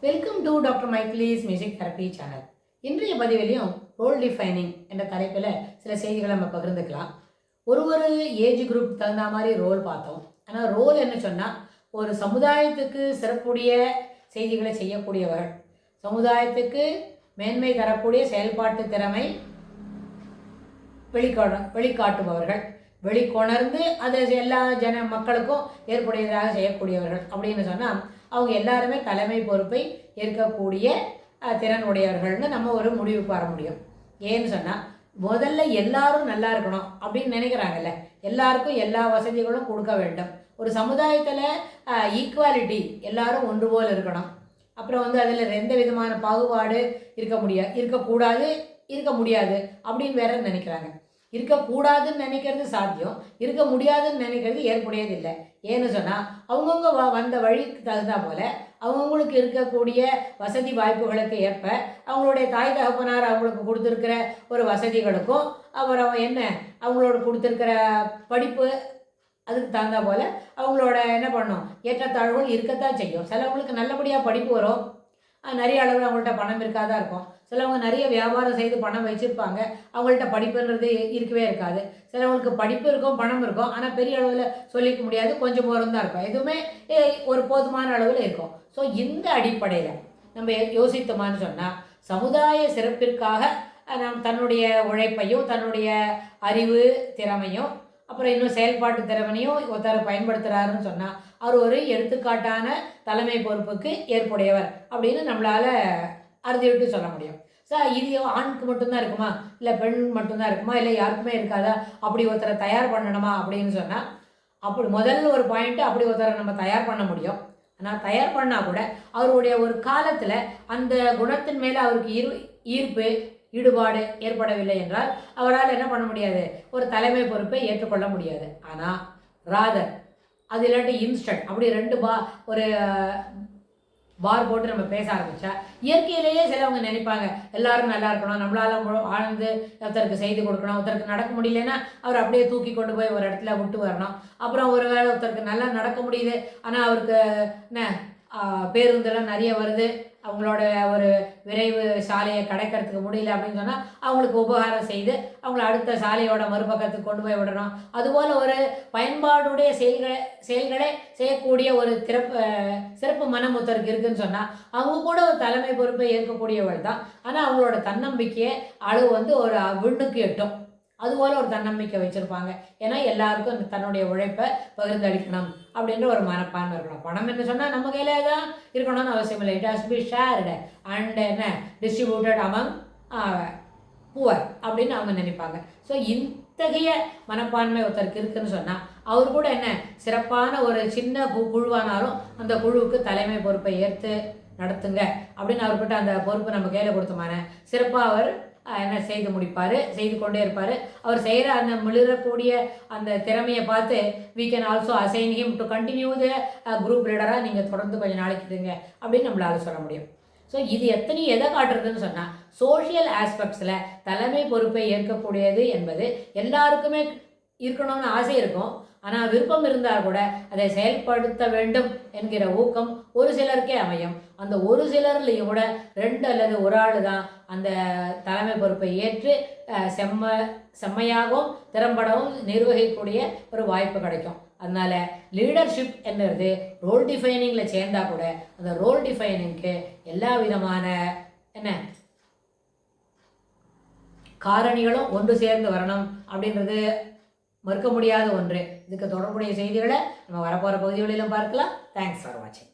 Welcome to doctor மைக்லீஸ் music therapy channel. இன்றைய பதிவிலையும் ரோல் டிஃபைனிங் என்ற தலைப்பில் சில செய்திகளை நம்ம பகிர்ந்துக்கலாம். ஒரு ஏஜ் குரூப் தகுந்த மாதிரி ரோல் பார்த்தோம். ஆனால் ரோல் என்ன சொன்னால், ஒரு சமுதாயத்துக்கு சிறப்புடைய செய்திகளை செய்யக்கூடியவர்கள், சமுதாயத்துக்கு மேன்மை தரக்கூடிய செயல்பாட்டு திறமை வெளிக்காட்டுபவர்கள், வெளிக்கொணர்ந்து அதை எல்லா மக்களுக்கும் ஏற்புடையதாக செய்யக்கூடியவர்கள் அப்படின்னு சொன்னால், அவங்க எல்லாருமே தலைமை பொறுப்பை ஏற்கக்கூடிய திறன் உடையவர்கள்னு நம்ம ஒரு முடிவுக்கு வர முடியும். ஏன்னு சொன்னால், முதல்ல எல்லாரும் நல்லா இருக்கணும் அப்படின்னு நினைக்கிறாங்கல்ல, எல்லாருக்கும் எல்லா வசதிகளும் கொடுக்க வேண்டும். ஒரு சமுதாயத்தில் ஈக்குவாலிட்டி, எல்லாரும் ஒன்று போல் இருக்கணும். அப்புறம் அதில் எந்த விதமான பாகுபாடு இருக்கக்கூடாது, இருக்க முடியாது அப்படின்னு வேற நினைக்கிறாங்க. இருக்கக்கூடாதுன்னு நினைக்கிறது சாத்தியம், இருக்க முடியாதுன்னு நினைக்கிறது ஏற்புடையது இல்லை. ஏன்னு சொன்னால், அவங்கவுங்க வந்த வழிக்கு தகுந்தா போல் அவங்கவுங்களுக்கு இருக்கக்கூடிய வசதி வாய்ப்புகளுக்கு ஏற்ப அவங்களுடைய தாய் தகப்பனார் அவங்களுக்கு கொடுத்துருக்கிற ஒரு வசதிகளுக்கும் அப்புறம் அவங்களோட கொடுத்துருக்கிற படிப்பு அதுக்கு தகுந்தா போல் அவங்களோட என்ன பண்ணணும், ஏற்றத்தாழ்வுகள் இருக்கத்தான் செய்யும். சிலவங்களுக்கு நல்லபடியாக படிப்பு வரும், நிறைய அளவில் அவங்கள்ட்ட பணம் இருக்காதான் இருக்கும். சிலவங்க நிறைய வியாபாரம் செய்து பணம் வச்சுருப்பாங்க, அவங்கள்ட்ட படிப்புன்றது இருக்கவே இருக்காது. சிலவங்களுக்கு படிப்பு இருக்கும், பணம் இருக்கும், ஆனால் பெரிய அளவில் சொல்லிக்க முடியாது, கொஞ்சம் போகிறோம் தான் இருக்கும். எதுவுமே ஒரு போதுமான அளவில் இருக்கும். ஸோ இந்த அடிப்படையில் நம்ம யோசித்தோமான்னு சொன்னால், சமுதாய சிறப்பிற்காக நாம் தன்னுடைய உழைப்பையும் தன்னுடைய அறிவு திறமையும் அப்புறம் இன்னும் செயல்பாட்டு திறமையும் ஒருத்தர் பயன்படுத்துகிறாருன்னு சொன்னால், அவர் ஒரு எடுத்துக்காட்டான தலைமை பொறுப்புக்கு ஏற்புடையவர் அப்படின்னு நம்மளால் அறுதிவிட்டு சொல்ல முடியும். சார், இது ஆணுக்கு மட்டும்தான் இருக்குமா, இல்லை பெண் மட்டும்தான் இருக்குமா, இல்லை யாருக்குமே இருக்காதா, அப்படி ஒருத்தரை தயார் பண்ணணுமா அப்படின்னு சொன்னால், அப்படி முதல்ல ஒரு பாயிண்ட்டு அப்படி ஒருத்தரை நம்ம தயார் பண்ண முடியும். ஆனால் தயார் பண்ணால் கூட அவருடைய ஒரு காலத்தில் அந்த குணத்தின் மேலே அவருக்கு ஈர்ப்பு ஈடுபாடு ஏற்படவில்லை என்றால் அவரால் என்ன பண்ண முடியாது, ஒரு தலைமை பொறுப்பை ஏற்றுக்கொள்ள முடியாது. ஆனால் ராதர் அது இல்லாட்டி இன்ஸ்டன்ட் அப்படி ஒரு பார் போட்டு நம்ம பேச ஆரம்பித்தா, இயற்கையிலேயே சிலவங்க நினைப்பாங்க எல்லாரும் நல்லா இருக்கணும், நம்மளால ஆழ்ந்து ஒருத்தருக்கு செய்து கொடுக்கணும், ஒருத்தருக்கு நடக்க முடியலன்னா அவர் அப்படியே தூக்கி கொண்டு போய் ஒரு இடத்துல விட்டு வரணும். அப்புறம் ஒரு வேளை ஒருத்தருக்கு நல்லா நடக்க முடியுது, ஆனால் அவருக்கு பேருந்தெல்லாம் நிறைய வருது, அவங்களோட ஒரு விரைவு சாலையை கடக்கிறதுக்கு முடியல அப்படின்னு சொன்னால் அவங்களுக்கு உபகாரம் செய்து அவங்கள அடுத்த சாலையோட மறுபக்கத்துக்கு கொண்டு போய் விடணும். அதுபோல் ஒரு பயன்பாடுடைய செயல்களை செய்யக்கூடிய ஒரு சிறப்பு மனம் ஒருத்தருக்கு இருக்குதுன்னு சொன்னால் அவங்க கூட ஒரு தலைமை பொறுப்பை ஏற்கக்கூடியவள் தான். ஆனால் அவங்களோட தன்னம்பிக்கையை அளவு ஒரு விண்ணுக்கு எட்டும். அதுபோல் ஒரு தன்னம்பிக்கை வச்சுருப்பாங்க. ஏன்னா எல்லாருக்கும் தன்னுடைய உழைப்பை பகிர்ந்தளிக்கணும் அப்படின்ற ஒரு மனப்பான்மை இருக்கணும். பணம் என்று சொன்னால் நம்ம கையில தான் இருக்கணும்னு அவசியம் இல்லை. It has B shared and distributed among poor அப்படின்னு அவங்க நினைப்பாங்க. ஸோ இத்தகைய மனப்பான்மை ஒருத்தருக்கு இருக்குதுன்னு சொன்னால் அவர் கூட சிறப்பான ஒரு சின்ன குழுவானாலும் அந்த குழுவுக்கு தலைமை பொறுப்பை ஏற்று நடத்துங்க அப்படின்னு அவர்கிட்ட அந்த பொறுப்பு நம்ம கையில் கொடுத்தோமான சிறப்பாக அவர் செய்து முடிப்பார், செய்து கொண்டே இருப்பார். அவர் செய்கிற அந்த மிளறக்கூடிய அந்த திறமையை பார்த்து we can also assign him to continue the group leader-ஆ நீங்கள் தொடர்ந்து கொஞ்சம் நாளைக்கு இருங்க அப்படின்னு நம்மளால் சொல்ல முடியும். ஸோ இது எதை காட்டுறதுன்னு சொன்னால், சோஷியல் ஆஸ்பெக்ட்ஸில் தலைமை பொறுப்பை ஏற்கக்கூடியது என்பது எல்லாருக்குமே இருக்கணும்னு ஆசை இருக்கும். ஆனால் விருப்பம் இருந்தால் கூட அதை செயல்படுத்த வேண்டும் என்கிற ஊக்கம் ஒரு சிலருக்கே அமையும். அந்த ஒரு சிலர்லையும் கூட 2 அல்லது 1 ஆள் தான் அந்த தலைமை பொறுப்பை ஏற்று செம்மையாகவும் திறம்படவும் நிர்வகிக்கக்கூடிய ஒரு வாய்ப்பு கிடைக்கும். அதனால் லீடர்ஷிப் என்னது ரோல் டிஃபைனிங்கில் சேர்ந்தால் கூட அந்த ரோல் டிஃபைனிங்க்கு எல்லா விதமான காரணிகளும் ஒன்று சேர்ந்து வரணும் அப்படின்றது மறுக்க முடியாத ஒன்று. இதுக்கு தொடர்புடைய செய்திகளை நம்ம வரப்போகிற பகுதிகளிலும் பார்க்கலாம். தேங்க்ஸ் ஃபார் வாட்சிங்.